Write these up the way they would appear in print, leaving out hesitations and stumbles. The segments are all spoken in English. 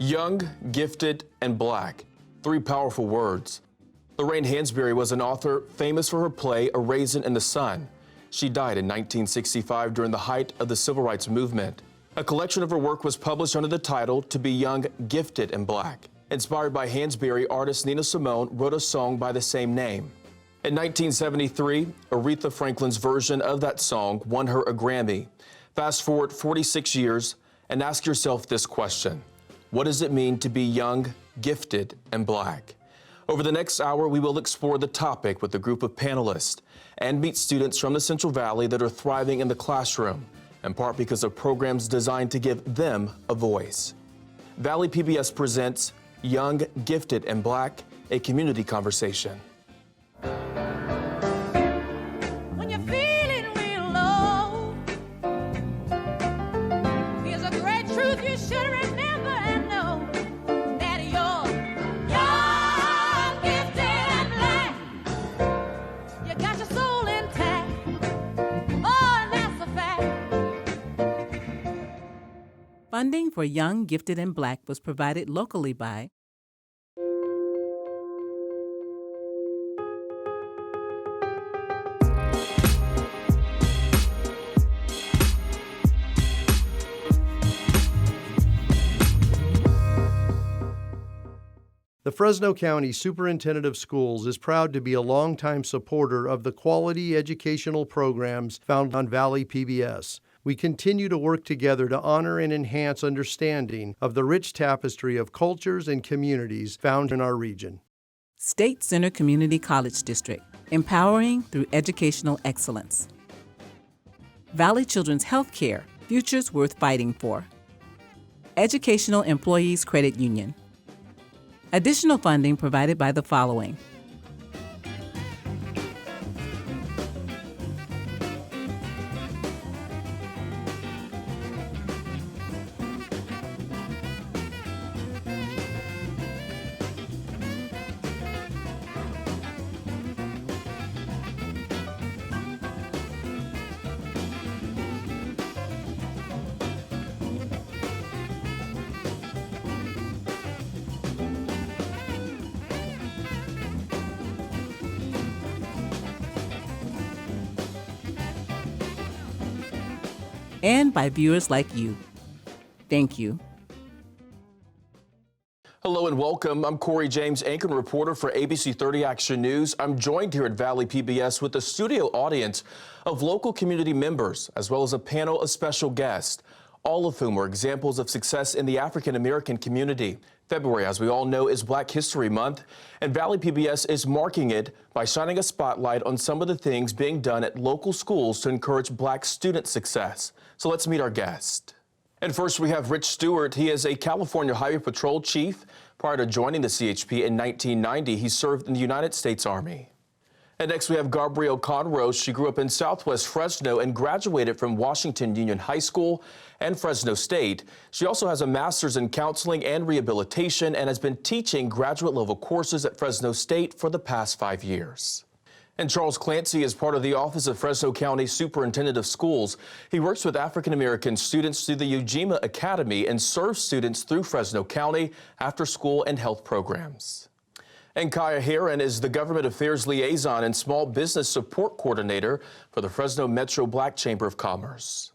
Young, gifted, and black. Three powerful words. Lorraine Hansberry was an author famous for her play A Raisin in the Sun. She died in 1965 during the height of the Civil Rights Movement. A collection of her work was published under the title To Be Young, Gifted, and Black. Inspired by Hansberry, artist Nina Simone wrote a song by the same name. In 1973, Aretha Franklin's version of that song won her a Grammy. Fast forward 46 years and ask yourself this question. What does it mean to be young, gifted, and black? Over the next hour, we will explore the topic with a group of panelists and meet students from the Central Valley that are thriving in the classroom, in part because of programs designed to give them a voice. ValleyPBS presents Young, Gifted, and Black, a community conversation. Funding for Young, Gifted, and Black was provided locally by The Fresno County Superintendent of Schools is proud to be a longtime supporter of the quality educational programs found on ValleyPBS. We continue to work together to honor and enhance understanding of the rich tapestry of cultures and communities found in our region. State Center Community College District, empowering through educational excellence. Valley Children's Healthcare, futures worth fighting for. Educational Employees Credit Union. Additional funding provided by the following. And by viewers like you. Thank you. Hello and welcome. I'm Cory James, anchor and reporter for ABC30 Action News. I'm joined here at ValleyPBS with a studio audience of local community members, as well as a panel of special guests, all of whom are examples of success in the African American community. February, as we all know, is Black History Month, and ValleyPBS is marking it by shining a spotlight on some of the things being done at local schools to encourage Black student success. So let's meet our guest. And first, we have Rich Stewart. He is a California Highway Patrol chief. Prior to joining the CHP in 1990, he served in the United States Army. And next, we have Gabrielle Conrose. She grew up in Southwest Fresno and graduated from Washington Union High School and Fresno State. She also has a master's in counseling and rehabilitation and has been teaching graduate-level courses at Fresno State for the past 5 years. And Charles Clancy is part of the Office of Fresno County Superintendent of Schools. He works with African-American students through the Ujima Academy and serves students through Fresno County after-school and health programs. And Kaya Heron is the Government Affairs Liaison and Small Business Support Coordinator for the Fresno Metro Black Chamber of Commerce.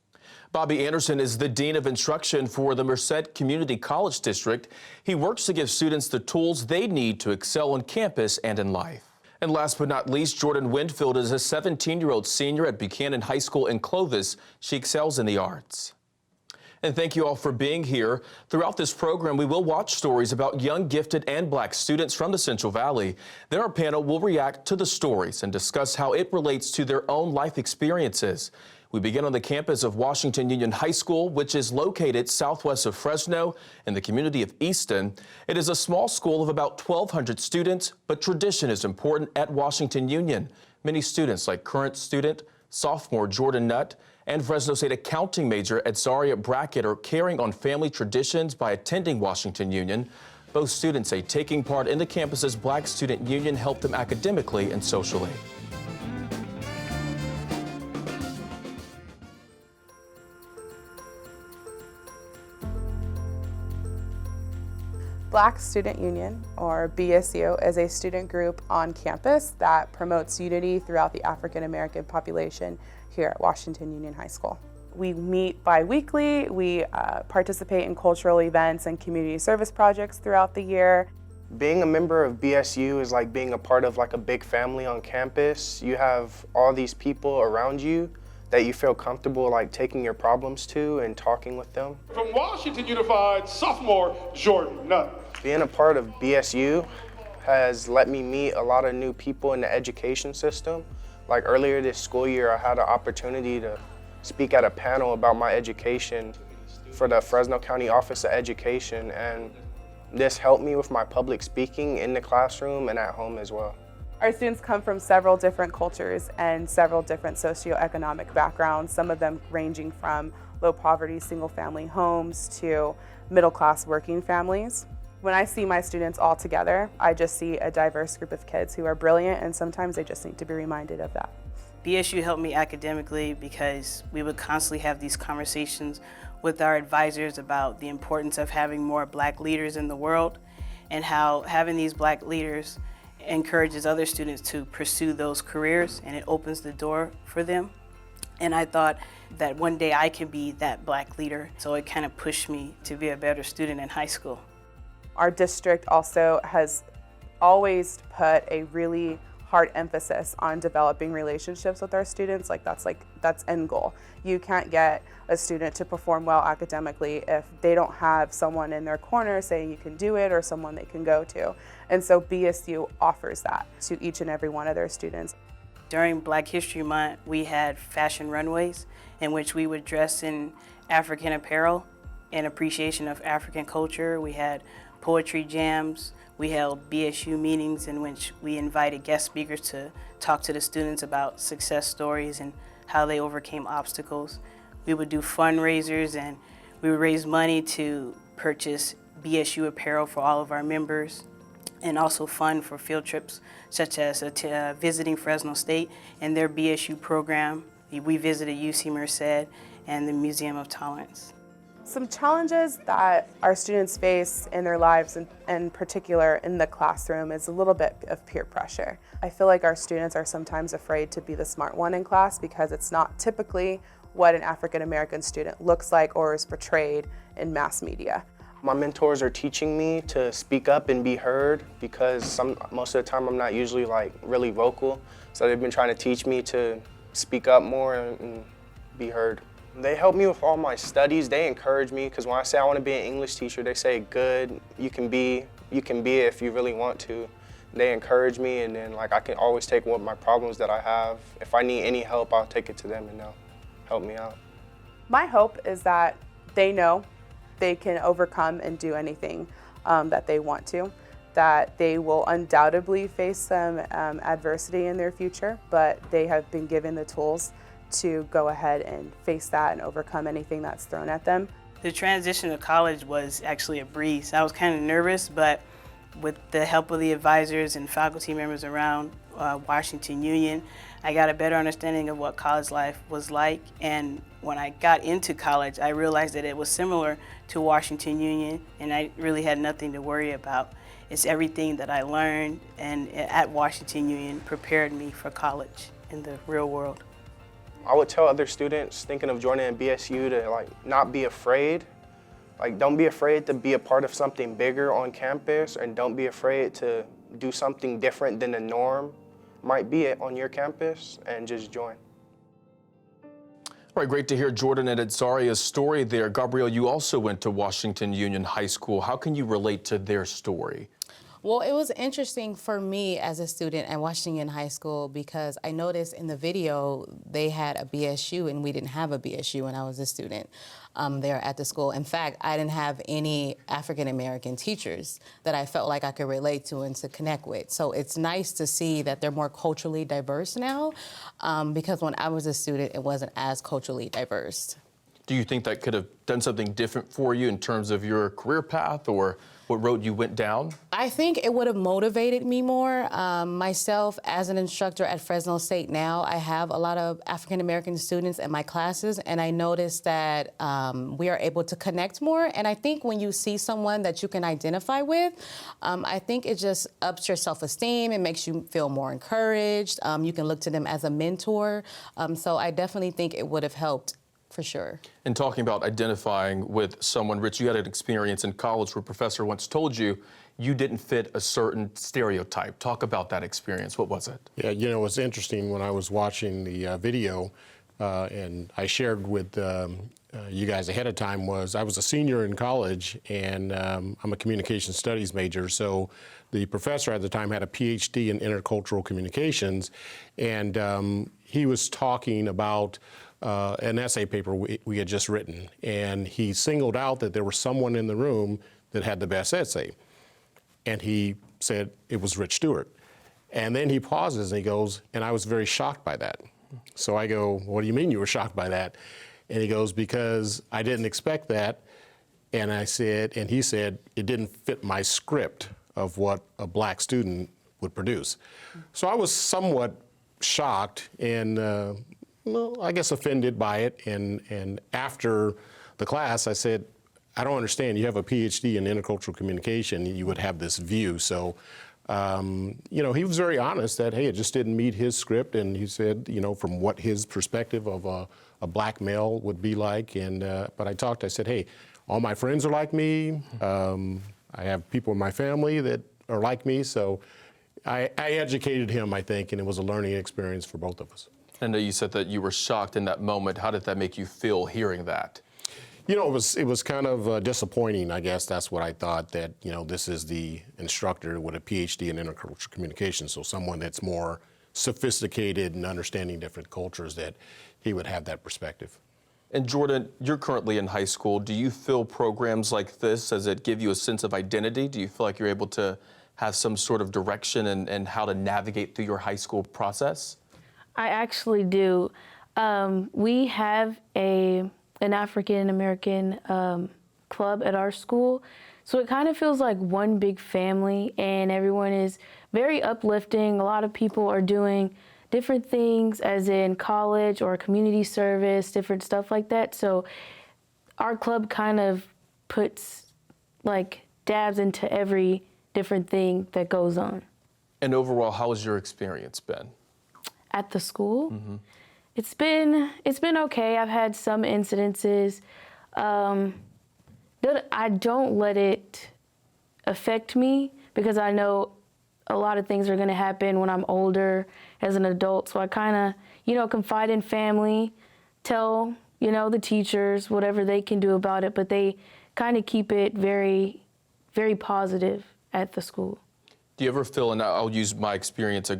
Bobby Anderson is the Dean of Instruction for the Merced Community College District. He works to give students the tools they need to excel on campus and in life. And last but not least, Jordan Winfield is a 17-year-old senior at Buchanan High School in Clovis. She excels in the arts. And thank you all for being here. Throughout this program, we will watch stories about young, gifted, and Black students from the Central Valley. Then our panel will react to the stories and discuss how it relates to their own life experiences. We begin on the campus of Washington Union High School, which is located southwest of Fresno in the community of Easton. It is a small school of about 1,200 students, but tradition is important at Washington Union. Many students, like current student, sophomore Jordan Nutt, and Fresno State accounting major Zaria Brackett, are carrying on family traditions by attending Washington Union. Both students say taking part in the campus's Black Student Union helped them academically and socially. Black Student Union, or BSU, is a student group on campus that promotes unity throughout the African American population here at Washington Union High School. We meet bi-weekly, we participate in cultural events and community service projects throughout the year. Being a member of BSU is like being a part of like a big family on campus. You have all these people around you that you feel comfortable like taking your problems to and talking with them. From Washington Unified, sophomore Jordan Nunn. Being a part of BSU has let me meet a lot of new people in the education system. Like earlier this school year, I had an opportunity to speak at a panel about my education for the Fresno County Office of Education, and this helped me with my public speaking in the classroom and at home as well. Our students come from several different cultures and several different socioeconomic backgrounds, some of them ranging from low poverty single-family homes to middle-class working families. When I see my students all together, I just see a diverse group of kids who are brilliant, and sometimes they just need to be reminded of that. BSU helped me academically because we would constantly have these conversations with our advisors about the importance of having more Black leaders in the world and how having these Black leaders encourages other students to pursue those careers, and it opens the door for them. And I thought that one day I could be that Black leader, so it kind of pushed me to be a better student in high school. Our district also has always put a really hard emphasis on developing relationships with our students. That's end goal. You can't get a student to perform well academically if they don't have someone in their corner saying you can do it or someone they can go to. And so BSU offers that to each and every one of their students. During Black History Month, we had fashion runways in which we would dress in African apparel in appreciation of African culture. We had poetry jams. We held BSU meetings in which we invited guest speakers to talk to the students about success stories and how they overcame obstacles. We would do fundraisers, and we would raise money to purchase BSU apparel for all of our members, and also fund for field trips such as visiting Fresno State and their BSU program. We visited UC Merced and the Museum of Tolerance. Some challenges that our students face in their lives, in particular in the classroom, is a little bit of peer pressure. I feel like our students are sometimes afraid to be the smart one in class because it's not typically what an African American student looks like or is portrayed in mass media. My mentors are teaching me to speak up and be heard because most of the time I'm not usually like really vocal. So they've been trying to teach me to speak up more and be heard. They help me with all my studies. They encourage me because when I say I want to be an English teacher, they say, good, you can be it if you really want to. They encourage me, and then like I can always take one of my problems that I have. If I need any help, I'll take it to them and they'll help me out. My hope is that they know they can overcome and do anything that they want to, that they will undoubtedly face some adversity in their future, but they have been given the tools to go ahead and face that and overcome anything that's thrown at them. The transition to college was actually a breeze. I was kind of nervous, but with the help of the advisors and faculty members around Washington Union, I got a better understanding of what college life was like. And when I got into college, I realized that it was similar to Washington Union, and I really had nothing to worry about. It's everything that I learned and at Washington Union prepared me for college in the real world. I would tell other students thinking of joining BSU to like not be afraid. Like don't be afraid to be a part of something bigger on campus, and don't be afraid to do something different than the norm might be on your campus, and just join. All right, great to hear Jordan and Adzaria's story there. Gabrielle, you also went to Washington Union High School. How can you relate to their story? Well, it was interesting for me as a student at Washington High School because I noticed in the video they had a BSU and we didn't have a BSU when I was a student there at the school. In fact, I didn't have any African American teachers that I felt like I could relate to and to connect with. So it's nice to see that they're more culturally diverse now because when I was a student, it wasn't as culturally diverse. Do you think that could have done something different for you in terms of your career path or what road you went down? I think it would have motivated me more. Myself, as an instructor at Fresno State now, I have a lot of African American students in my classes, and I noticed that we are able to connect more. And I think when you see someone that you can identify with, I think it just ups your self-esteem. It makes you feel more encouraged. You can look to them as a mentor. So I definitely think it would have helped. For sure. And talking about identifying with someone, Rich, you had an experience in college where a professor once told you you didn't fit a certain stereotype. Talk about that experience. What was it? Yeah, you know, what's interesting when I was watching the video, and I shared with you guys ahead of time, was I was a senior in college, and I'm a communication studies major. So the professor at the time had a PhD in intercultural communications, and he was talking about an essay paper we had just written, and he singled out that there was someone in the room that had the best essay, and he said it was Rich Stewart. And then he pauses and he goes, and I was very shocked by that. So I go, what do you mean you were shocked by that? And he goes, because I didn't expect that. And I said, and he said, it didn't fit my script of what a black student would produce. So I was somewhat shocked and well, I guess offended by it, and after the class, I said, I don't understand. You have a PhD in intercultural communication, you would have this view. So, you know, he was very honest that, hey, it just didn't meet his script, and he said, you know, from what his perspective of a black male would be like, and but I said, hey, all my friends are like me. I have people in my family that are like me, so I educated him, I think, and it was a learning experience for both of us. I know you said that you were shocked in that moment. How did that make you feel hearing that? You know, it was kind of disappointing, I guess. That's what I thought, that, you know, this is the instructor with a PhD in intercultural communication, so someone that's more sophisticated and understanding different cultures, that he would have that perspective. And Jordan, you're currently in high school. Do you feel programs like this, does it give you a sense of identity? Do you feel like you're able to have some sort of direction and how to navigate through your high school process? I actually do. We have an African American club at our school, so it kind of feels like one big family, and everyone is very uplifting. A lot of people are doing different things, as in college or community service, different stuff like that. So our club kind of puts like dabs into every different thing that goes on. And overall, how has your experience been? At the school? Mm-hmm. It's been okay. I've had some incidences. I don't let it affect me because I know a lot of things are going to happen when I'm older as an adult. So I kind of, you know, confide in family, tell, you know, the teachers whatever they can do about it, but they kind of keep it very, very positive at the school. Do you ever feel, and I'll use my experience, I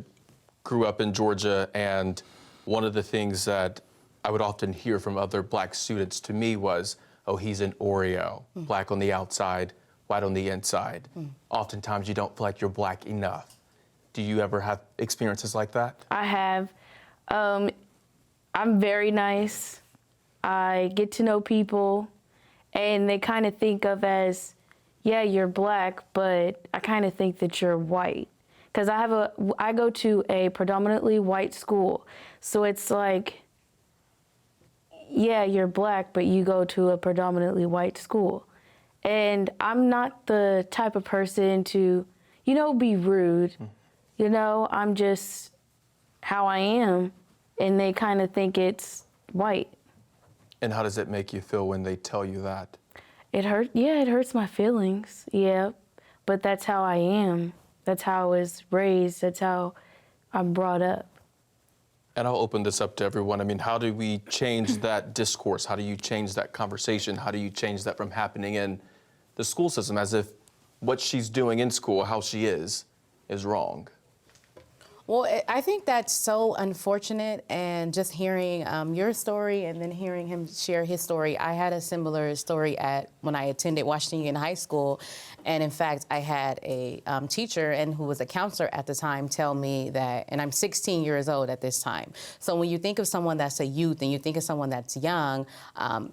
grew up in Georgia, and one of the things that I would often hear from other black students to me was, oh, he's an Oreo, black on the outside, white on the inside. Oftentimes you don't feel like you're black enough. Do you ever have experiences like that? I have. I'm very nice. I get to know people, and they kind of think of as, yeah, you're black, but I kind of think that you're white. Because I go to a predominantly white school, so it's like, yeah, you're black, but you go to a predominantly white school. And I'm not the type of person to, you know, be rude. You know, I'm just how I am, and they kind of think it's white. And how does it make you feel when they tell you that? It hurts my feelings, yeah, but that's how I am. That's how I was raised. That's how I'm brought up. And I'll open this up to everyone. I mean, how do we change that discourse? How do you change that conversation? How do you change that from happening in the school system, as if what she's doing in school, how she is wrong? Well, I think that's so unfortunate, and just hearing your story and then hearing him share his story. I had a similar story when I attended Washington High School, and in fact, I had a teacher and who was a counselor at the time tell me that, and I'm 16 years old at this time. So when you think of someone that's a youth and you think of someone that's young,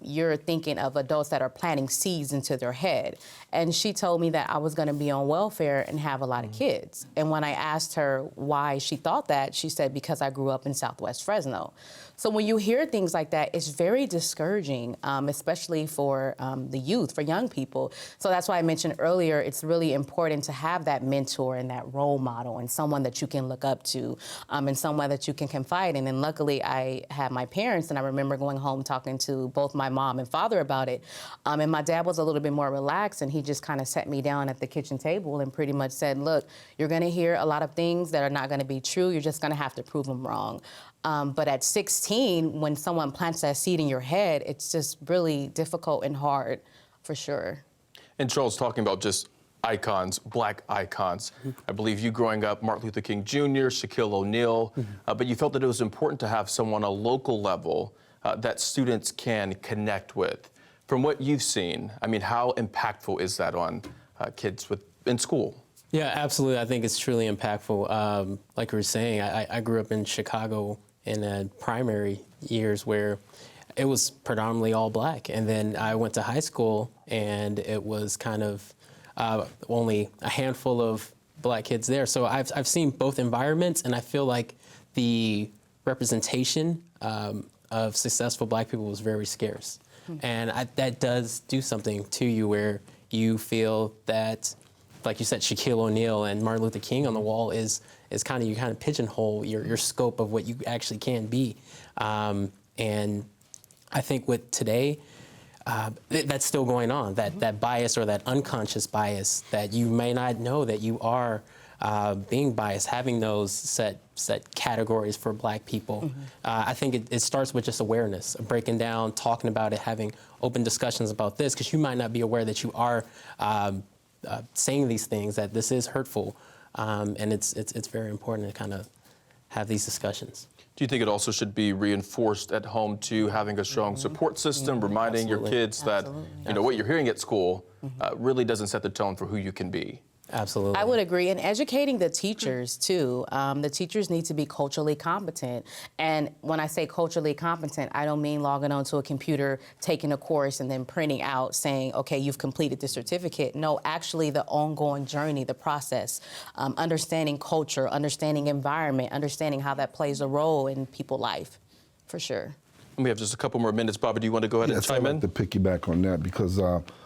you're thinking of adults that are planting seeds into their head. And she told me that I was going to be on welfare and have a lot of kids. And when I asked her why she thought that, she said, because I grew up in Southwest Fresno. So when you hear things like that, it's very discouraging, especially for the youth, for young people. So that's why I mentioned earlier, it's really important to have that mentor and that role model and someone that you can look up to and someone that you can confide in. And luckily, I had my parents, and I remember going home talking to both my mom and father about it. And my dad was a little bit more relaxed, and he just kind of sat me down at the kitchen table and pretty much said, look, you're going to hear a lot of things that are not going to be true. You're just going to have to prove them wrong. But at 16, when someone plants that seed in your head, it's just really difficult and hard, for sure. And Charles, talking about just icons, Black icons. I believe you growing up, Martin Luther King Jr., Shaquille O'Neal, but you felt that it was important to have someone on a local level that students can connect with. From what you've seen, I mean, how impactful is that on kids in school? Yeah, absolutely. I think it's truly impactful. Like we were saying, I grew up in Chicago in primary years where it was predominantly all Black. And then I went to high school, and it was kind of only a handful of Black kids there. So I've seen both environments, and I feel like the representation of successful Black people was very scarce. And that does do something to you, where you feel that, like you said, Shaquille O'Neal and Martin Luther King on the wall is kind of, you kind of pigeonhole your scope of what you actually can be. And I think with today, that's still going on, that bias or that unconscious bias that you may not know that you are being biased, having those set categories for Black people. I think it starts with just awareness, breaking down, talking about it, having open discussions about this, because you might not be aware that you are saying these things, that this is hurtful, and it's very important to kind of have these discussions. Do you think it also should be reinforced at home too, having a strong support system, reminding your kids that you know what you're hearing at school really doesn't set the tone for who you can be? Absolutely. I would agree. And educating the teachers, too. The teachers need to be culturally competent. And when I say culturally competent, I don't mean logging onto a computer, taking a course, and then printing out saying, OK, you've completed the certificate. No, actually the ongoing journey, the process, understanding culture, understanding environment, understanding how that plays a role in people's life, for sure. We have just a couple more minutes. Bobby, do you want to go ahead and chime in? I'd like to piggyback on that, because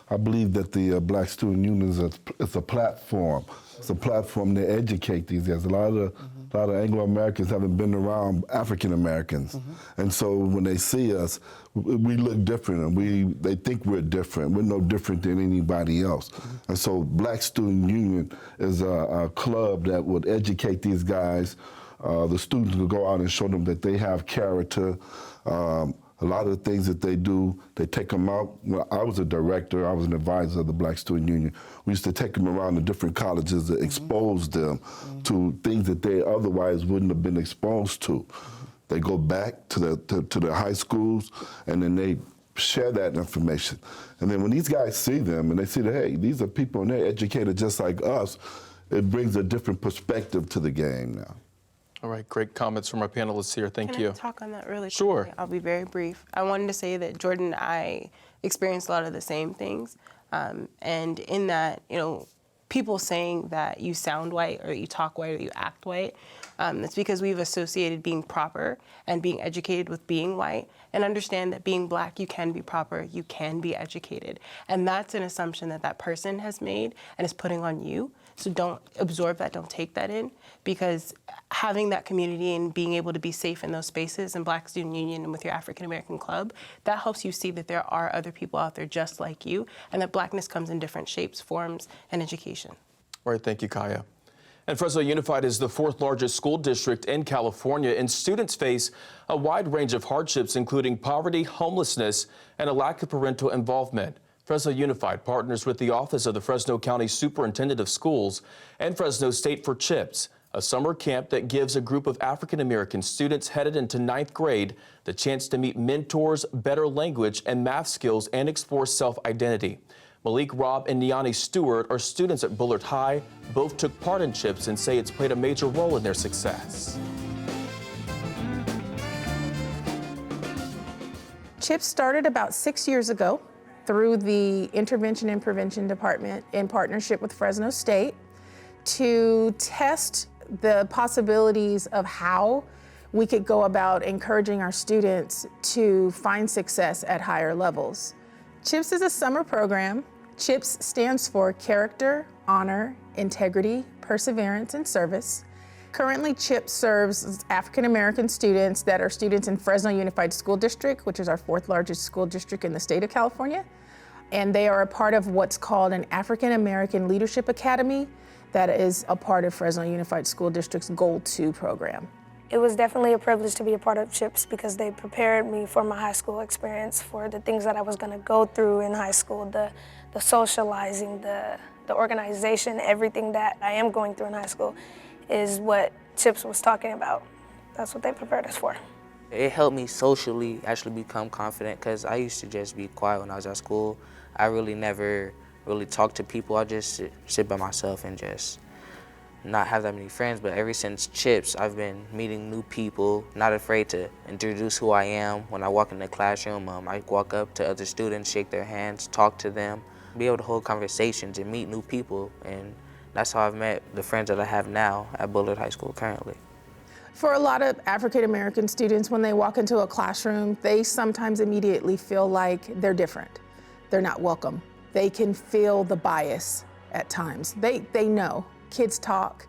I believe that the Black Student Union is a platform. It's a platform to educate these guys. A lot of Anglo-Americans haven't been around African Americans. And so when they see us, we look different, and they think we're different. We're no different than anybody else. And so Black Student Union is a club that would educate these guys. The students will go out and show them that they have character. A lot of the things that they do, they take them out. When I was a director, I was an advisor of the Black Student Union. We used to take them around to different colleges to expose them to things that they otherwise wouldn't have been exposed to. They go back to the high schools, and then they share that information. And then when these guys see them, and they see that, hey, these are people, and they're educated just like us, it brings a different perspective to the game now. All right, great comments from our panelists here. Thank you. Can I talk on that really quickly? Sure. I'll be very brief. I wanted to say that Jordan and I experienced a lot of the same things. And in that, you know, people saying that you sound white or you talk white or you act white, it's because we've associated being proper and being educated with being white, and understand that being Black, you can be proper, you can be educated. And that's an assumption that that person has made and is putting on you. So don't absorb that, don't take that in, because having that community and being able to be safe in those spaces in Black Student Union and with your African American club, that helps you see that there are other people out there just like you, and that Blackness comes in different shapes, forms, and education. All right, thank you, Kaya. And Fresno Unified is the 4th largest school district in California, and students face a wide range of hardships, including poverty, homelessness, and a lack of parental involvement. Fresno Unified partners with the Office of the Fresno County Superintendent of Schools and Fresno State for CHIPS, a summer camp that gives a group of African American students headed into 9th grade the chance to meet mentors, better language and math skills, and explore self-identity. Malik, Rob, and Niani Stewart are students at Bullard High. Both took part in CHIPS and say it's played a major role in their success. CHIPS started about 6 years ago through the Intervention and Prevention Department in partnership with Fresno State to test the possibilities of how we could go about encouraging our students to find success at higher levels. CHIPS is a summer program. CHIPS stands for Character, Honor, Integrity, Perseverance, and Service. Currently, CHIPS serves African American students that are students in Fresno Unified School District, which is our 4th largest school district in the state of California. And they are a part of what's called an African American Leadership Academy that is a part of Fresno Unified School District's Goal 2 program. It was definitely a privilege to be a part of CHIPS because they prepared me for my high school experience, for the things that I was going to go through in high school, the socializing, the organization, everything that I am going through in high school is what CHIPS was talking about. That's what they prepared us for. It helped me socially actually become confident because I used to just be quiet when I was at school. I really never really talked to people. I just sit by myself and just not have that many friends, but ever since CHIPS, I've been meeting new people, not afraid to introduce who I am. When I walk in the classroom, I walk up to other students, shake their hands, talk to them, be able to hold conversations and meet new people, and that's how I've met the friends that I have now at Bullard High School currently. For a lot of African American students, when they walk into a classroom, they sometimes immediately feel like they're different. They're not welcome. They can feel the bias at times. They know. Kids talk,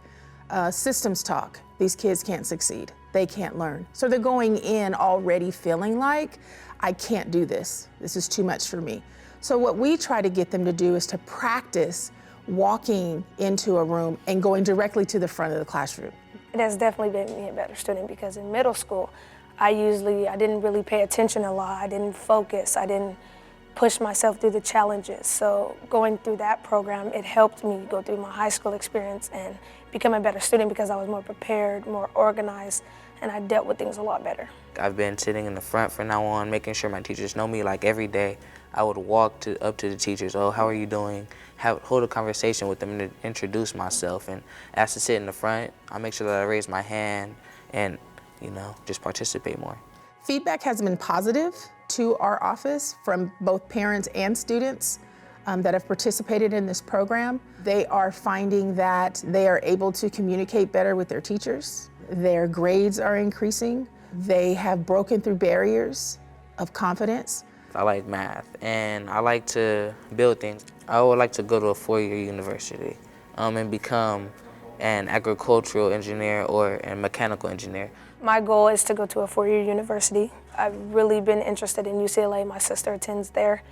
systems talk. These kids can't succeed. They can't learn. So they're going in already feeling like, I can't do this. This is too much for me. So what we try to get them to do is to practice walking into a room and going directly to the front of the classroom. It has definitely made me a better student because in middle school, I didn't really pay attention a lot. I didn't focus. I didn't push myself through the challenges. So going through that program, it helped me go through my high school experience and become a better student because I was more prepared, more organized, and I dealt with things a lot better. I've been sitting in the front from now on, making sure my teachers know me. Like every day, I would walk up to the teachers, oh, how are you doing? Hold a conversation with them and introduce myself. And as to sit in the front, I make sure that I raise my hand and, just participate more. Feedback has been positive to our office from both parents and students that have participated in this program. They are finding that they are able to communicate better with their teachers. Their grades are increasing. They have broken through barriers of confidence. I like math and I like to build things. I would like to go to a 4-year university and become an agricultural engineer or a mechanical engineer. My goal is to go to a 4-year university. I've really been interested in UCLA. My sister attends there,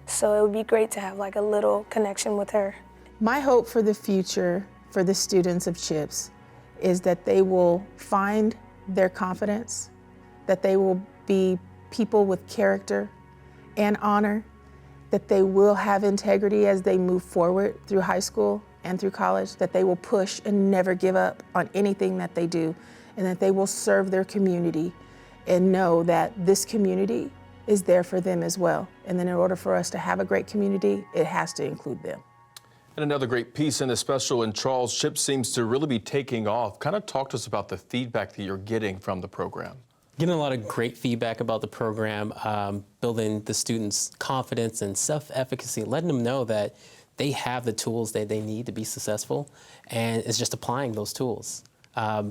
so it would be great to have like a little connection with her. My hope for the future for the students of CHIPS is that they will find their confidence, that they will be people with character and honor, that they will have integrity as they move forward through high school and through college, that they will push and never give up on anything that they do, and that they will serve their community and know that this community is there for them as well. And then in order for us to have a great community, it has to include them. And another great piece in the special in Charles, CHIPS seems to really be taking off. Kind of talk to us about the feedback that you're getting from the program. Getting a lot of great feedback about the program, building the students' confidence and self-efficacy, letting them know that they have the tools that they need to be successful, and it's just applying those tools.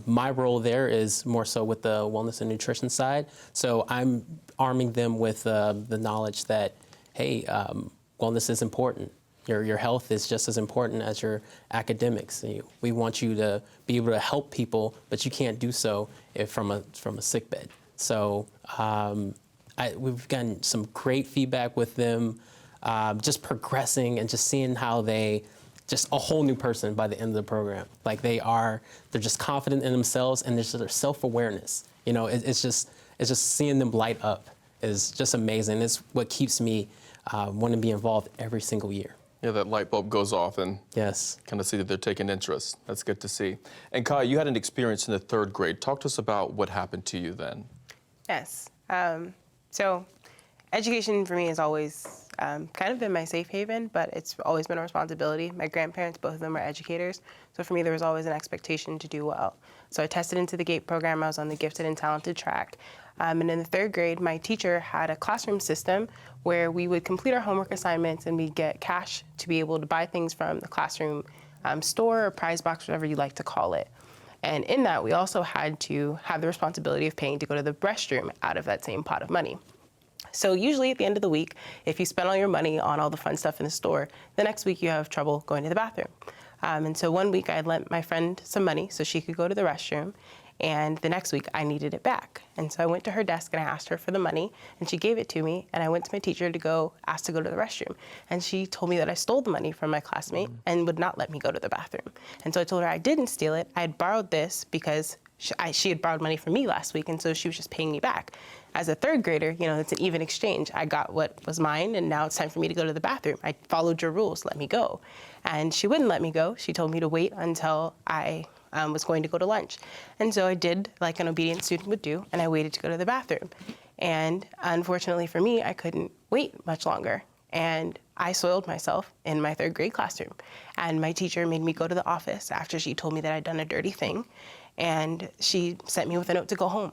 My role there is more so with the wellness and nutrition side, so I'm arming them with the knowledge that, hey, wellness is important. Your health is just as important as your academics. We want you to be able to help people, but you can't do so from a sick bed. So we've gotten some great feedback with them, just progressing and just seeing how they, just a whole new person by the end of the program. Like they're just confident in themselves and there's their self-awareness. It's just seeing them light up is just amazing. It's what keeps me wanting to be involved every single year. Yeah, that light bulb goes off and Yes. kind of see that they're taking interest. That's good to see. And Kai, you had an experience in the 3rd grade. Talk to us about what happened to you then. Yes. So education for me has always kind of been my safe haven, but it's always been a responsibility. My grandparents, both of them, were educators. So for me, there was always an expectation to do well. So I tested into the GATE program. I was on the gifted and talented track. And in the 3rd grade, my teacher had a classroom system where we would complete our homework assignments and we'd get cash to be able to buy things from the classroom store or prize box, whatever you like to call it. And in that, we also had to have the responsibility of paying to go to the restroom out of that same pot of money. So usually at the end of the week, if you spend all your money on all the fun stuff in the store, the next week you have trouble going to the bathroom. And so one week I had lent my friend some money so she could go to the restroom. And the next week, I needed it back. And so I went to her desk and I asked her for the money, and she gave it to me. And I went to my teacher to go ask to go to the restroom. And she told me that I stole the money from my classmate and would not let me go to the bathroom. And so I told her I didn't steal it. I had borrowed this because she had borrowed money from me last week, and so she was just paying me back. As a 3rd grader, you know, it's an even exchange. I got what was mine, and now it's time for me to go to the bathroom. I followed your rules, let me go. And she wouldn't let me go. She told me to wait until I was going to go to lunch. And so I did like an obedient student would do, and I waited to go to the bathroom. And unfortunately for me, I couldn't wait much longer. And I soiled myself in my 3rd grade classroom. And my teacher made me go to the office after she told me that I'd done a dirty thing. And she sent me with a note to go home.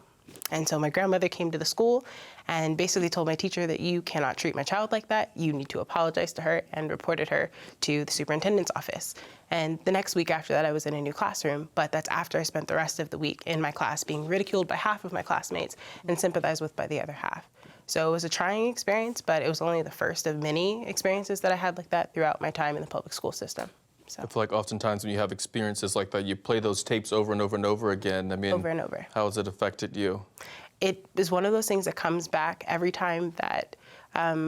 And so my grandmother came to the school and basically told my teacher that you cannot treat my child like that. You need to apologize to her, and reported her to the superintendent's office. And the next week after that, I was in a new classroom, but that's after I spent the rest of the week in my class being ridiculed by half of my classmates and sympathized with by the other half. So it was a trying experience, but it was only the first of many experiences that I had like that throughout my time in the public school system. So. I feel like oftentimes when you have experiences like that, you play those tapes over and over and over again. I mean, over and over. How has it affected you? It is one of those things that comes back every time that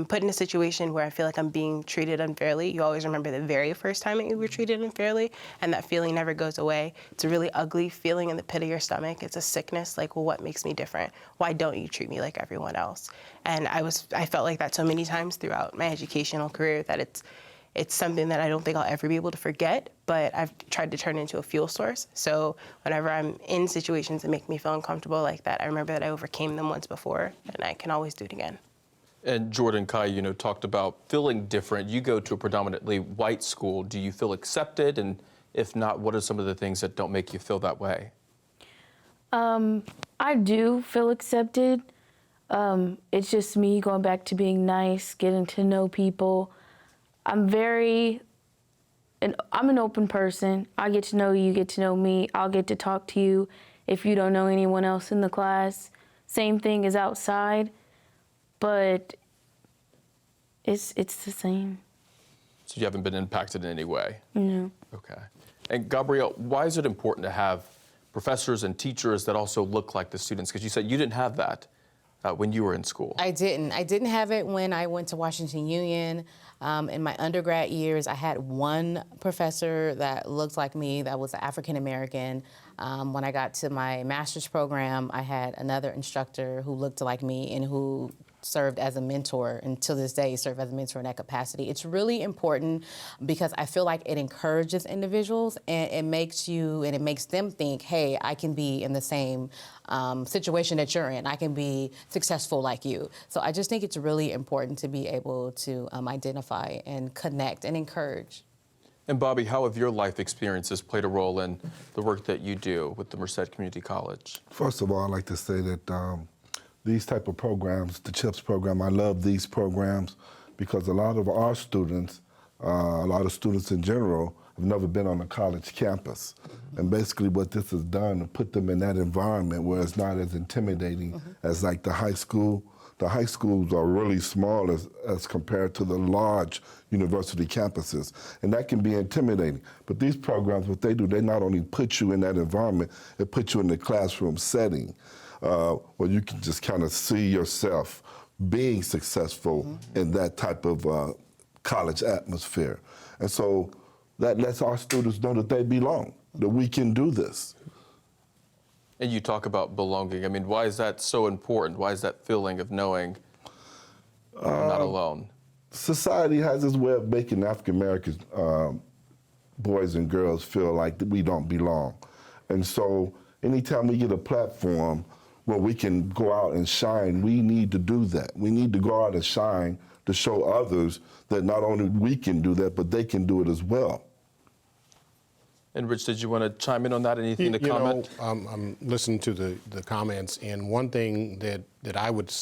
put in a situation where I feel like I'm being treated unfairly. You always remember the very first time that you were treated unfairly, and that feeling never goes away. It's a really ugly feeling in the pit of your stomach. It's a sickness, like, well, what makes me different? Why don't you treat me like everyone else? And I felt like that so many times throughout my educational career that it's something that I don't think I'll ever be able to forget, but I've tried to turn into a fuel source. So whenever I'm in situations that make me feel uncomfortable like that, I remember that I overcame them once before, and I can always do it again. And Jordan, Kai, you know, talked about feeling different. You go to a predominantly white school. Do you feel accepted? And if not, what are some of the things that don't make you feel that way? I do feel accepted. It's just me going back to being nice, getting to know people. I'm an open person. I get to know you, get to know me. I'll get to talk to you if you don't know anyone else in the class. Same thing as outside, but it's the same. So you haven't been impacted in any way? No. Okay. And Gabrielle, why is it important to have professors and teachers that also look like the students? Because you said you didn't have that when you were in school. I didn't. I didn't have it when I went to Washington Union. In my undergrad years, I had one professor that looked like me that was African American. When I got to my master's program, I had another instructor who looked like me and who served as a mentor, and to this day serve as a mentor in that capacity. It's really important because I feel like it encourages individuals, and it makes them think, hey, I can be in the same situation that you're in. I can be successful like you. So I just think it's really important to be able to identify and connect and encourage. And Bobby, how have your life experiences played a role in the work that you do with the Merced Community College? First of all, I'd like to say that these type of programs, the CHIPS program, I love these programs because a lot of our students, a lot of students in general, have never been on a college campus. And basically what this has done to put them in that environment where it's not as intimidating as like the high school. The high schools are really small as compared to the large university campuses, and that can be intimidating. But these programs, what they do, they not only put you in that environment, it puts you in the classroom setting where you can just kind of see yourself being successful in that type of college atmosphere. And so that lets our students know that they belong, that we can do this. And you talk about belonging. I mean, why is that so important? Why is that feeling of knowing I'm not alone? society has this way of making African American boys and girls feel like that we don't belong. And so anytime we get a platform where we can go out and shine, we need to do that. We need to go out and shine to show others that not only we can do that, but they can do it as well. And Rich, did you want to chime in on that? Anything to comment? I'm listening to the comments, and one thing that I would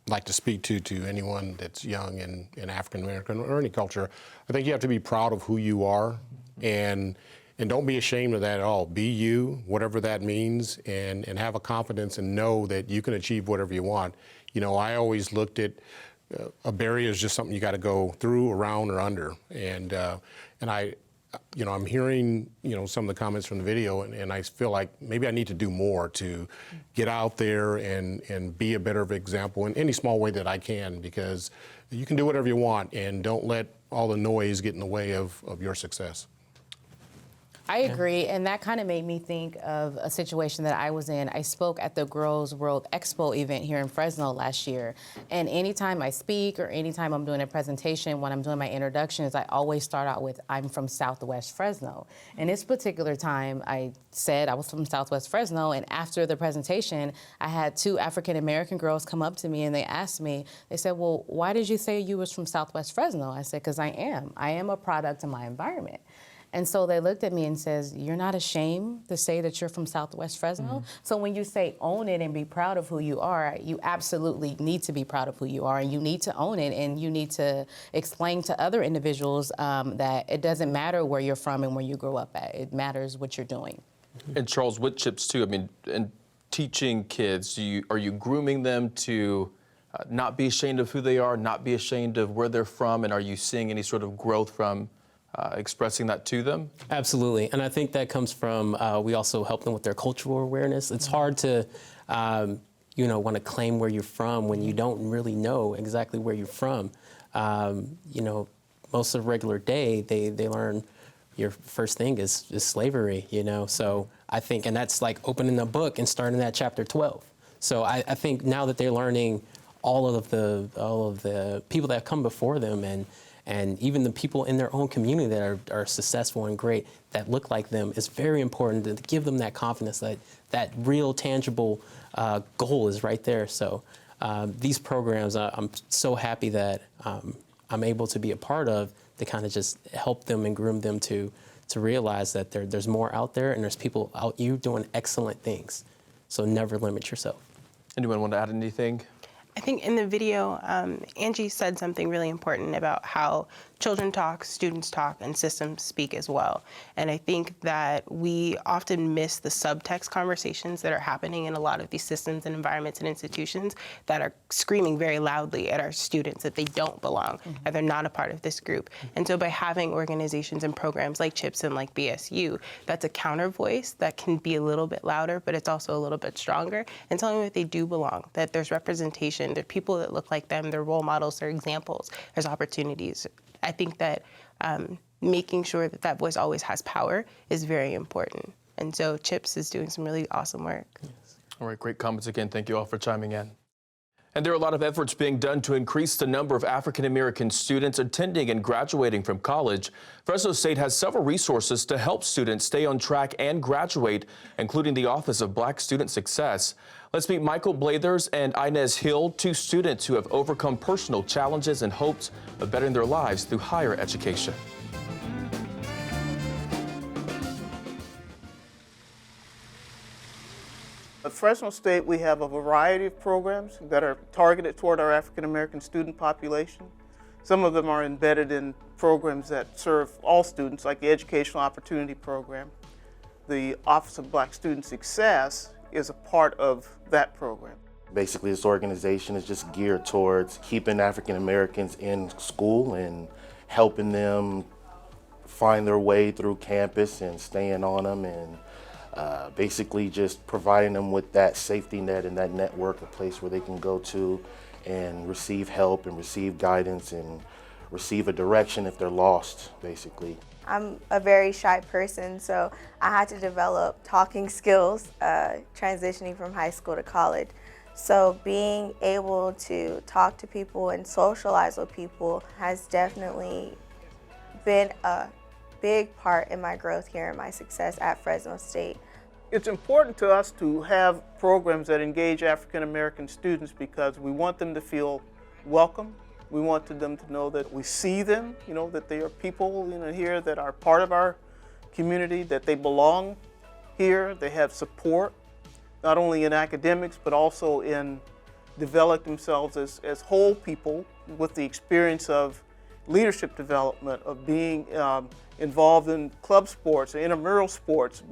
like to speak to anyone that's young in African American or any culture, I think you have to be proud of who you are, and don't be ashamed of that at all. Be you, whatever that means, and have a confidence and know that you can achieve whatever you want. You know, I always looked at a barrier as just something you got to go through, around, or under, and I'm hearing, some of the comments from the video, and I feel like maybe I need to do more to get out there and be a better example in any small way that I can, because you can do whatever you want, and don't let all the noise get in the way of your success. I agree, and that kind of made me think of a situation that I was in. I spoke at the Girls World Expo event here in Fresno last year, and anytime I speak or anytime I'm doing a presentation, when I'm doing my introductions, I always start out with, I'm from Southwest Fresno. And this particular time, I said I was from Southwest Fresno, and after the presentation, I had 2 African-American girls come up to me and they asked me, they said, well, why did you say you was from Southwest Fresno? I said, because I am a product of my environment. And so they looked at me and says, you're not ashamed to say that you're from Southwest Fresno? Mm-hmm. So when you say own it and be proud of who you are, you absolutely need to be proud of who you are, and you need to own it, and you need to explain to other individuals that it doesn't matter where you're from and where you grow up at. It matters what you're doing. And Charles, with CHIPS too, I mean, in teaching kids, are you grooming them to not be ashamed of who they are, not be ashamed of where they're from, and are you seeing any sort of growth from expressing that to them? Absolutely, and I think that comes from, we also help them with their cultural awareness. It's hard to, want to claim where you're from when you don't really know exactly where you're from. Most of the regular day, they learn your first thing is slavery, so I think, and that's like opening a book and starting at chapter 12. So I think now that they're learning all of the people that have come before them, and even the people in their own community that are successful and great, that look like them, it's very important to give them that confidence that real tangible goal is right there. So these programs, I'm so happy that I'm able to be a part of, to kind of just help them and groom them to realize that there's more out there, and there's people out you doing excellent things. So never limit yourself. Anyone want to add anything? I think in the video, Angie said something really important about how children talk, students talk, and systems speak as well. And I think that we often miss the subtext conversations that are happening in a lot of these systems and environments and institutions that are screaming very loudly at our students that they don't belong, that they're not a part of this group. And so by having organizations and programs like CHIPS and like BSU, that's a counter voice that can be a little bit louder, but it's also a little bit stronger, and telling them that they do belong, that there's representation, there are people that look like them, they're role models, they're examples, there's opportunities. I think that making sure that that voice always has power is very important. And so CHIPS is doing some really awesome work. Yes. All right, great comments again. Thank you all for chiming in. And there are a lot of efforts being done to increase the number of African-American students attending and graduating from college. Fresno State has several resources to help students stay on track and graduate, including the Office of Black Student Success. Let's meet Michael Blathers and Inez Hill, 2 students who have overcome personal challenges in hopes of bettering their lives through higher education. At Fresno State, we have a variety of programs that are targeted toward our African American student population. Some of them are embedded in programs that serve all students, like the Educational Opportunity Program. The Office of Black Student Success is a part of that program. Basically, this organization is just geared towards keeping African Americans in school and helping them find their way through campus and staying on them, and basically just providing them with that safety net and that network, a place where they can go to and receive help and receive guidance and receive a direction if they're lost, basically. I'm a very shy person, so I had to develop talking skills transitioning from high school to college. So being able to talk to people and socialize with people has definitely been a big part in my growth here and my success at Fresno State. It's important to us to have programs that engage African American students because we want them to feel welcome. We want them to know that we see them, that they are people here that are part of our community, that they belong here, they have support, not only in academics, but also in developing themselves as whole people with the experience of leadership development, of being involved in club sports, intramural sports,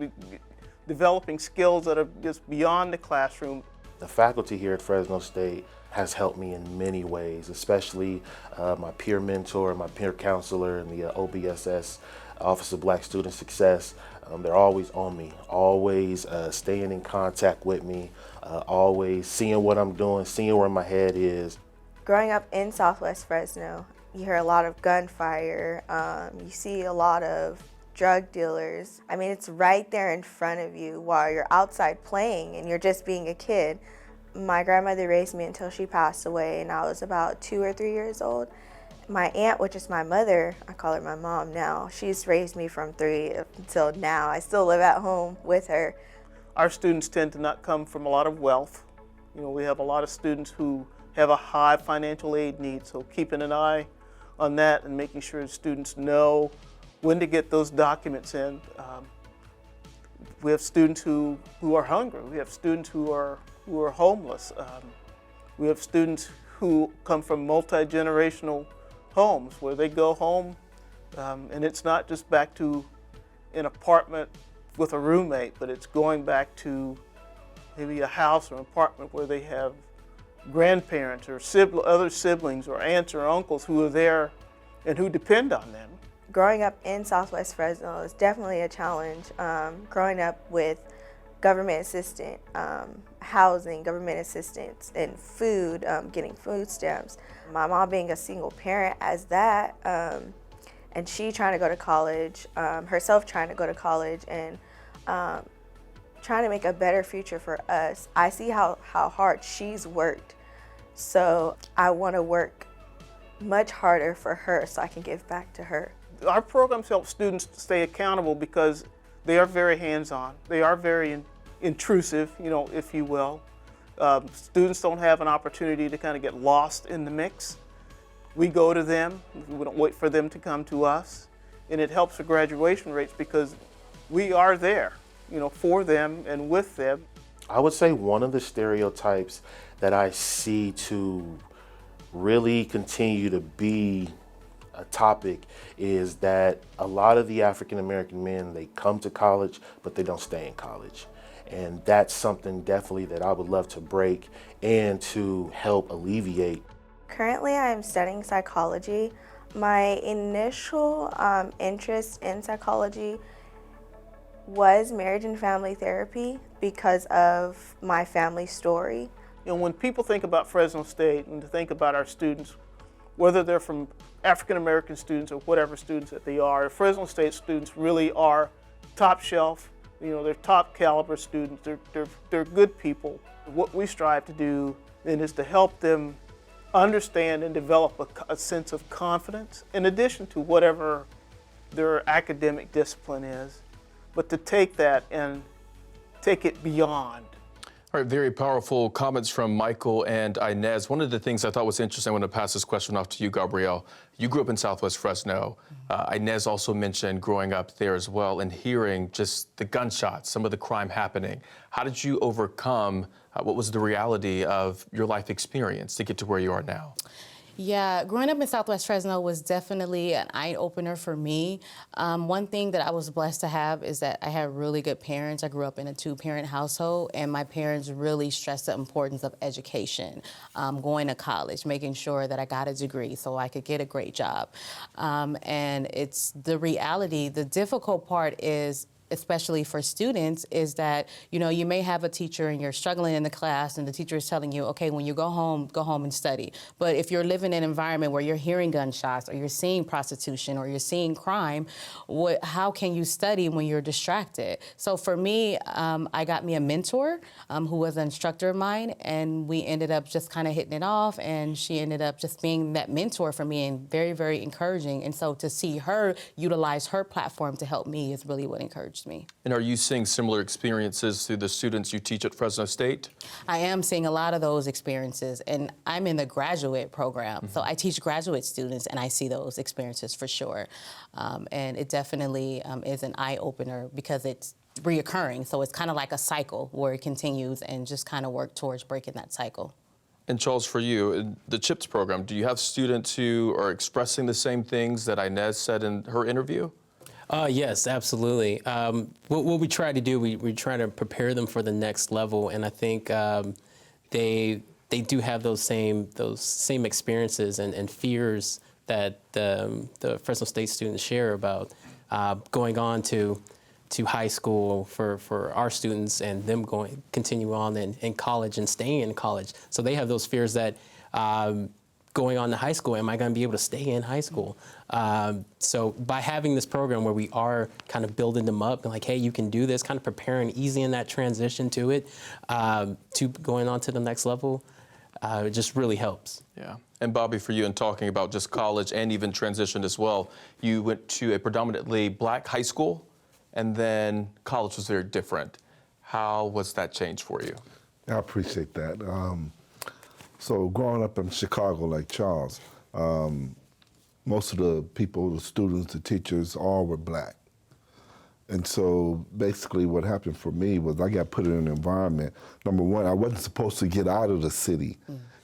developing skills that are just beyond the classroom. The faculty here at Fresno State has helped me in many ways, especially my peer mentor, my peer counselor in the OBSS, Office of Black Student Success. They're always on me, always staying in contact with me, always seeing what I'm doing, seeing where my head is. Growing up in Southwest Fresno, you hear a lot of gunfire, you see a lot of drug dealers. I mean, it's right there in front of you while you're outside playing and you're just being a kid. My grandmother raised me until she passed away and I was about 2 or 3 years old. My aunt, which is my mother, I call her my mom now, she's raised me from 3 until now. I still live at home with her. Our students tend to not come from a lot of wealth. We have a lot of students who have a high financial aid need, so keeping an eye on that and making sure students know when to get those documents in. We have students who are hungry. We have students who are homeless. We have students who come from multi-generational homes where they go home and it's not just back to an apartment with a roommate, but it's going back to maybe a house or an apartment where they have grandparents or other siblings or aunts or uncles who are there and who depend on them. Growing up in Southwest Fresno is definitely a challenge. Growing up with government assistance, housing, government assistance, and food, getting food stamps. My mom being a single parent as that, and she trying to go to college, herself trying to go to college, and trying to make a better future for us. I see how hard she's worked, so I want to work much harder for her so I can give back to her. Our programs help students stay accountable because they are very hands-on. They are very intrusive, if you will. Students don't have an opportunity to kind of get lost in the mix. We go to them, we don't wait for them to come to us, and it helps the graduation rates because we are there, for them and with them. I would say one of the stereotypes that I see to really continue to be a topic is that a lot of the African American men, they come to college, but they don't stay in college. And that's something definitely that I would love to break and to help alleviate. Currently, I am studying psychology. My initial interest in psychology was marriage and family therapy because of my family story. When people think about Fresno State and to think about our students, whether they're from African American students or whatever students that they are, Fresno State students really are top shelf. They're top caliber students. They're good people. What we strive to do then is to help them understand and develop a sense of confidence in addition to whatever their academic discipline is, but to take that and take it beyond. All right, very powerful comments from Michael and Inez. One of the things I thought was interesting, I want to pass this question off to you, Gabrielle. You grew up in Southwest Fresno. Inez also mentioned growing up there as well and hearing just the gunshots, some of the crime happening. How did you overcome, what was the reality of your life experience to get to where you are now? Yeah, growing up in Southwest Fresno was definitely an eye-opener for me. One thing that I was blessed to have is that I had really good parents. I grew up in a 2-parent household, and my parents really stressed the importance of education, going to college, making sure that I got a degree so I could get a great job. And it's the reality. The difficult part is especially for students, is that, you may have a teacher and you're struggling in the class and the teacher is telling you, okay, when you go home and study. But if you're living in an environment where you're hearing gunshots or you're seeing prostitution or you're seeing crime, how can you study when you're distracted? So for me, I got me a mentor who was an instructor of mine, and we ended up just kind of hitting it off, and she ended up just being that mentor for me and very, very encouraging. And so to see her utilize her platform to help me is really what encouraged me. And are you seeing similar experiences through the students you teach at Fresno State? I am seeing a lot of those experiences, and I'm in the graduate program. So I teach graduate students, and I see those experiences for sure. And it definitely is an eye-opener because it's reoccurring. So it's kind of like a cycle where it continues, and just kind of work towards breaking that cycle. And Charles, for you, the CHIPS program, do you have students who are expressing the same things that Inez said in her interview? Yes, absolutely. What we try to do, we try to prepare them for the next level, and I think they do have those same experiences and fears that the Fresno State students share about going on to high school for our students, and them continue on in college and staying in college. So they have those fears that going on to high school, am I going to be able to stay in high school? So by having this program where we are kind of building them up and like, hey, you can do this, kind of preparing, easing that transition to it, to going on to the next level, it just really helps. Yeah. And Bobby, for you, in talking about just college and even transition as well, you went to a predominantly black high school, and then college was very different. How was that change for you? I appreciate that. So growing up in Chicago like Charles, most of the people, the students, the teachers, all were black. And so basically what happened for me was I got put in an environment. Number one, I wasn't supposed to get out of the city.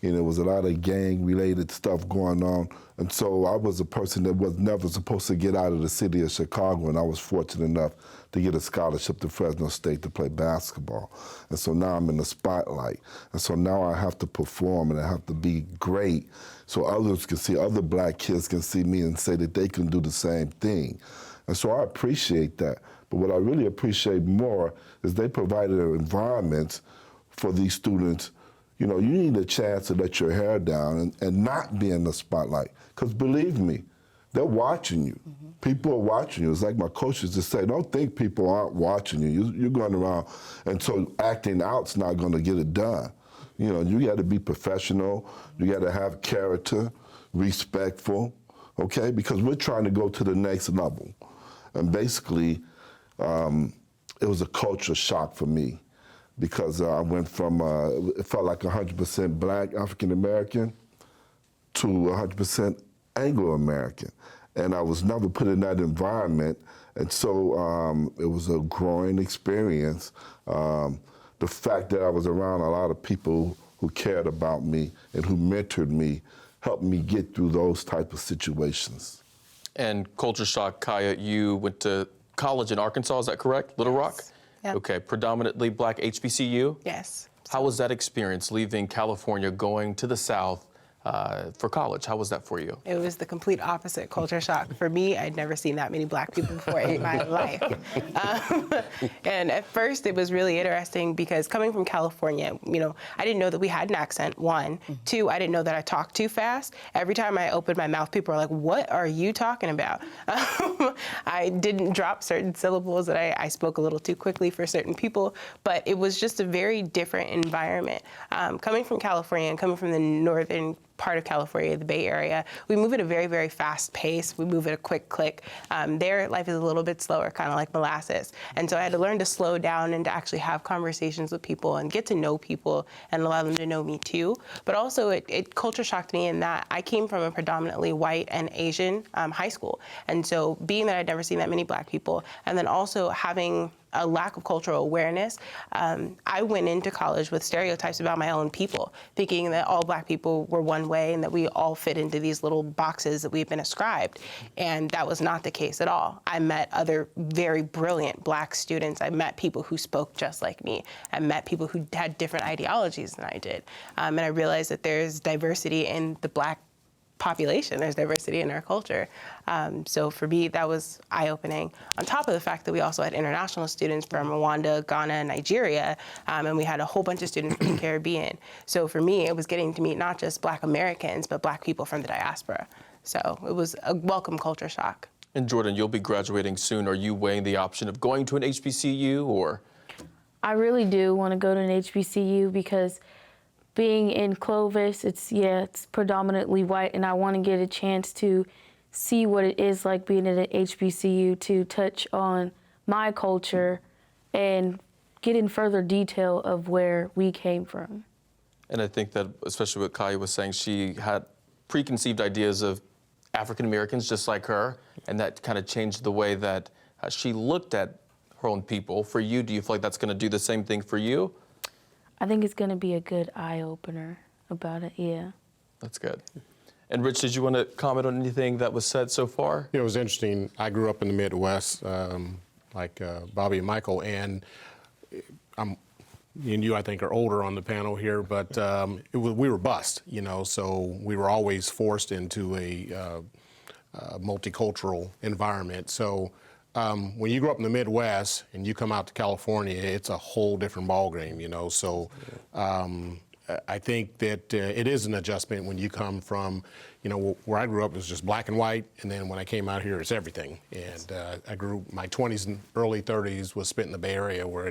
There was a lot of gang-related stuff going on. And so I was a person that was never supposed to get out of the city of Chicago, and I was fortunate enough to get a scholarship to Fresno State to play basketball. And so now I'm in the spotlight. And so now I have to perform, and I have to be great so others can see, other black kids can see me and say that they can do the same thing. And so I appreciate that. But what I really appreciate more is they provided environments for these students. You need a chance to let your hair down and not be in the spotlight. Because believe me, they're watching you. People are watching you. It's like my coaches just say, don't think people aren't watching you. You're going around, and so acting out's not going to get it done. You got to be professional. You got to have character, respectful, okay? Because we're trying to go to the next level. And basically, it was a culture shock for me, because I went from, it felt like 100% black African-American to 100% Anglo-American. And I was never put in that environment. And so it was a growing experience. The fact that I was around a lot of people who cared about me and who mentored me helped me get through those type of situations. And culture shock, Kaya, you went to college in Arkansas, is that correct? Little Rock? Yep. Okay, predominantly black HBCU? Yes. How was that experience leaving California, going to the South for college? How was that for you? It was the complete opposite culture shock. For me, I'd never seen that many black people before in my life. And at first, it was really interesting because coming from California, I didn't know that we had an accent, one. Two, I didn't know that I talked too fast. Every time I opened my mouth, people were like, what are you talking about? I didn't drop certain syllables, that I spoke a little too quickly for certain people, but it was just a very different environment. Coming from California and coming from the northern part of California, the Bay Area, we move at a very, very fast pace. We move at a quick click. Their life is a little bit slower, kind of like molasses. And so I had to learn to slow down and to actually have conversations with people and get to know people and allow them to know me too. But also it culture shocked me in that I came from a predominantly white and Asian high school. And so being that I'd never seen that many black people, and then also having a lack of cultural awareness, I went into college with stereotypes about my own people, thinking that all black people were one way and that we all fit into these little boxes that we've been ascribed. And that was not the case at all. I met other very brilliant black students. I met people who spoke just like me. I met people who had different ideologies than I did. And I realized that there's diversity in the black population, there's diversity in our culture. So for me, that was eye-opening. On top of the fact that we also had international students from Rwanda, Ghana, Nigeria, and we had a whole bunch of students from the Caribbean. So for me, it was getting to meet not just Black Americans, but Black people from the diaspora. So it was a welcome culture shock. And Jordan, you'll be graduating soon. Are you weighing the option of going to an HBCU or? I really do want to go to an HBCU because being in Clovis, it's predominantly white, and I want to get a chance to see what it is like being at an HBCU, to touch on my culture and get in further detail of where we came from. And I think that, especially what Kaya was saying, she had preconceived ideas of African Americans just like her, and that kind of changed the way that she looked at her own people. For you, do you feel like that's going to do the same thing for you? I think it's going to be a good eye-opener about it, yeah. That's good. And Rich, did you want to comment on anything that was said so far? It was interesting. I grew up in the Midwest, like Bobby and Michael, and me and you, I think, are older on the panel here, but we were bused, you know, so we were always forced into a multicultural environment. So when you grow up in the Midwest and you come out to California, it's a whole different ballgame, you know. So I think that it is an adjustment when you come from, you know, where I grew up, it was just black and white, and then when I came out here, it's everything. And I grew, my 20s and early 30s was spent in the Bay Area, where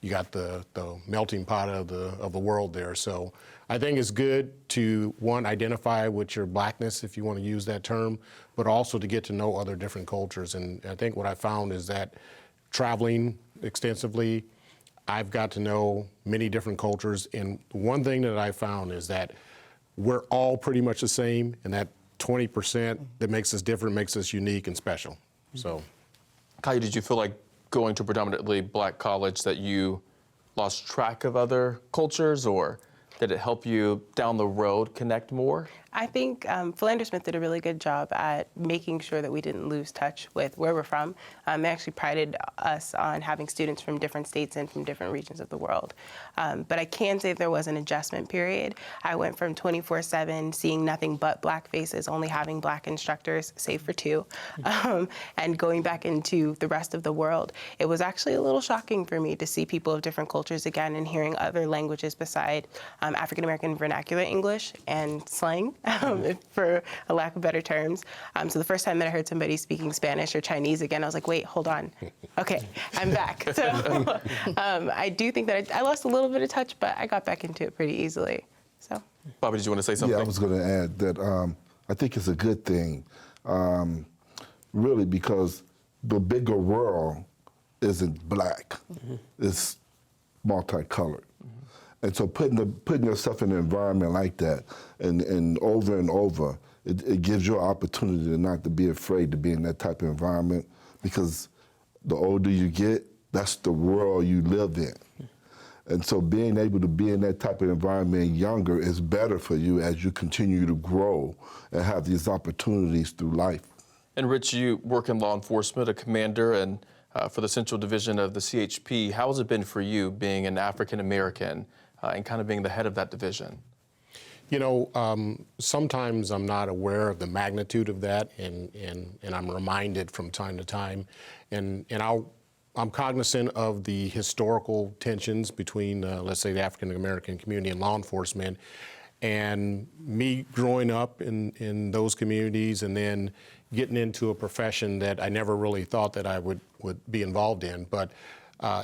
you got the melting pot of the world there. So I think it's good to, one, identify with your blackness, if you want to use that term, but also to get to know other different cultures. And I think what I found is that traveling extensively, I've got to know many different cultures. And one thing that I found is that we're all pretty much the same, and that 20% that makes us different makes us unique and special. So, Kaya, did you feel like going to a predominantly Black college that you lost track of other cultures, or did it help you down the road connect more? I think Philander Smith did a really good job at making sure that we didn't lose touch with where we're from. They actually prided us on having students from different states and from different regions of the world. But I can say there was an adjustment period. I went from 24/7 seeing nothing but Black faces, only having Black instructors, save for 2, and going back into the rest of the world. It was actually a little shocking for me to see people of different cultures again and hearing other languages beside African American vernacular English and slang. For a lack of better terms. So the first time that I heard somebody speaking Spanish or Chinese again, I was like, wait, hold on. Okay, I'm back. So I do think that I lost a little bit of touch, but I got back into it pretty easily. So, Bobby, did you want to say something? Yeah, I was going to add that I think it's a good thing, really, because the bigger world isn't black. It's multicolored. And so putting yourself in an environment like that and over, it gives you an opportunity to not to be afraid to be in that type of environment, because the older you get, that's the world you live in. And so being able to be in that type of environment younger is better for you as you continue to grow and have these opportunities through life. And Rich, you work in law enforcement, a commander, and for the Central Division of the CHP. How has it been for you being an African American and kind of being the head of that division? You know, sometimes I'm not aware of the magnitude of that, and I'm reminded from time to time. And I'm cognizant of the historical tensions between, let's say, the African American community and law enforcement. And me growing up in those communities and then getting into a profession that I never really thought that I would be involved in. But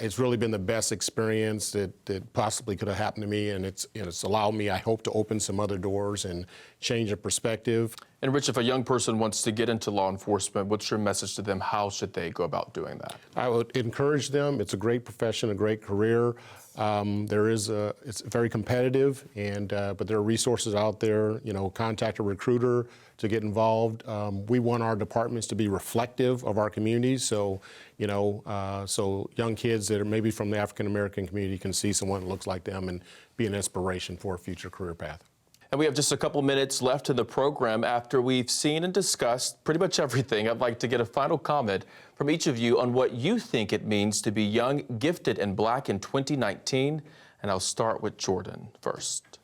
it's really been the best experience that possibly could have happened to me, and it's allowed me, I hope, to open some other doors and change a perspective. And Rich, if a young person wants to get into law enforcement, what's your message to them? How should they go about doing that? I would encourage them. It's a great profession, a great career. It's very competitive, but there are resources out there. You know, contact a recruiter to get involved. We want our departments to be reflective of our communities, so you know, so young kids that are maybe from the African American community can see someone that looks like them and be an inspiration for a future career path. And we have just a couple minutes left in the program. After we've seen and discussed pretty much everything, I'd like to get a final comment from each of you on what you think it means to be young, gifted, and Black in 2019. And I'll start with Jordan first.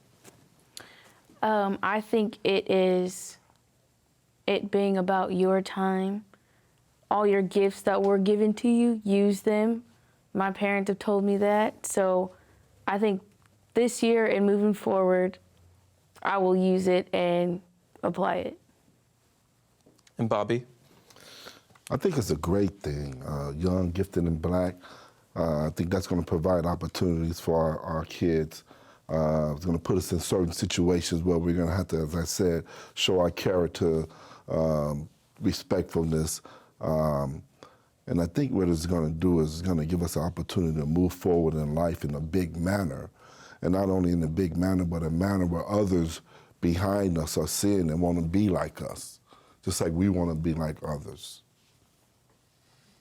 I think it is it being about your time. All your gifts that were given to you, use them. My parents have told me that. So I think this year and moving forward, I will use it and apply it. And Bobby? I think it's a great thing. Young, gifted, and black. I think that's going to provide opportunities for our kids. It's going to put us in certain situations where we're going to have to, as I said, show our character, respectfulness. And I think what it's going to do is it's going to give us an opportunity to move forward in life in a big manner. And not only in a big manner, but a manner where others behind us are seeing and want to be like us, just like we want to be like others.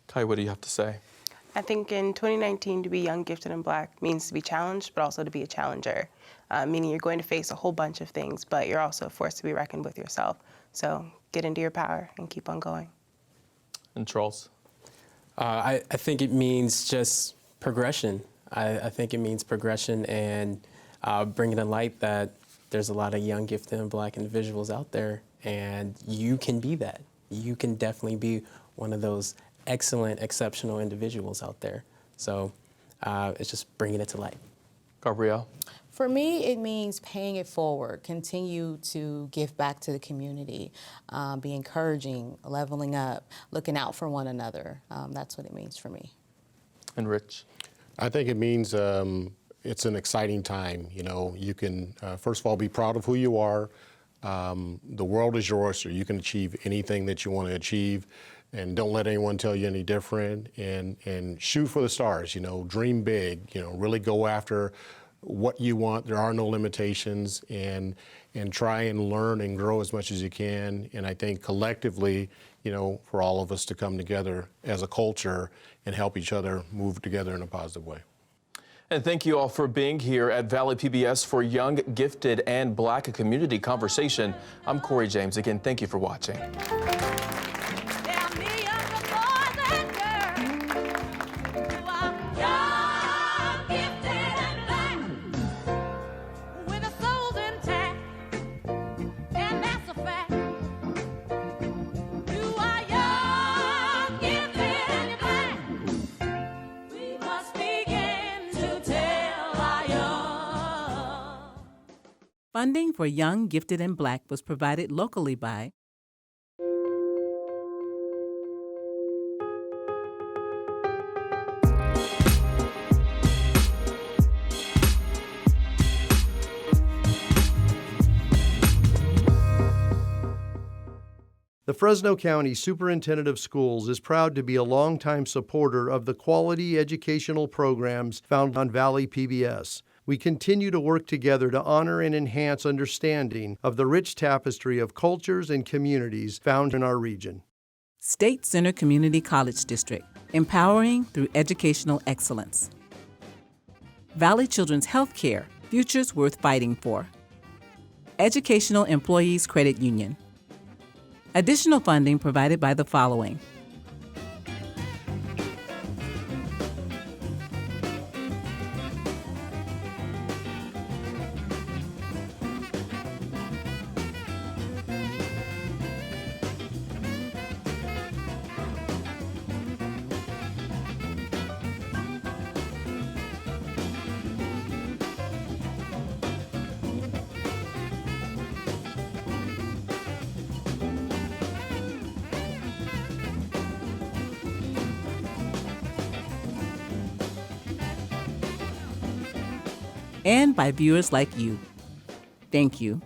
Ty, what do you have to say? I think in 2019, to be young, gifted, and black means to be challenged, but also to be a challenger, meaning you're going to face a whole bunch of things, but you're also a force to be reckoned with yourself. So get into your power and keep on going. And Charles? I think it means just progression. I think it means progression and bringing to light that there's a lot of young, gifted, and black individuals out there, and you can be that. You can definitely be one of those excellent, exceptional individuals out there. So it's just bringing it to light. Gabrielle? For me, it means paying it forward, continue to give back to the community, be encouraging, leveling up, looking out for one another. That's what it means for me. And Rich? I think it means it's an exciting time. You know, you can, first of all, be proud of who you are. The world is yours, so you can achieve anything that you want to achieve. And don't let anyone tell you any different. And shoot for the stars, you know, dream big, you know, really go after what you want. There are no limitations, and try and learn and grow as much as you can. And I think collectively, you know, for all of us to come together as a culture and help each other move together in a positive way. And thank you all for being here at ValleyPBS for Young, Gifted, and Black Community Conversation. I'm Cory James. Again, thank you for watching. Funding for Young, Gifted, and Black was provided locally by The Fresno County Superintendent of Schools is proud to be a longtime supporter of the quality educational programs found on ValleyPBS. We continue to work together to honor and enhance understanding of the rich tapestry of cultures and communities found in our region. State Center Community College District, empowering through educational excellence. Valley Children's Healthcare, futures worth fighting for. Educational Employees Credit Union. Additional funding provided by the following: and by viewers like you. Thank you.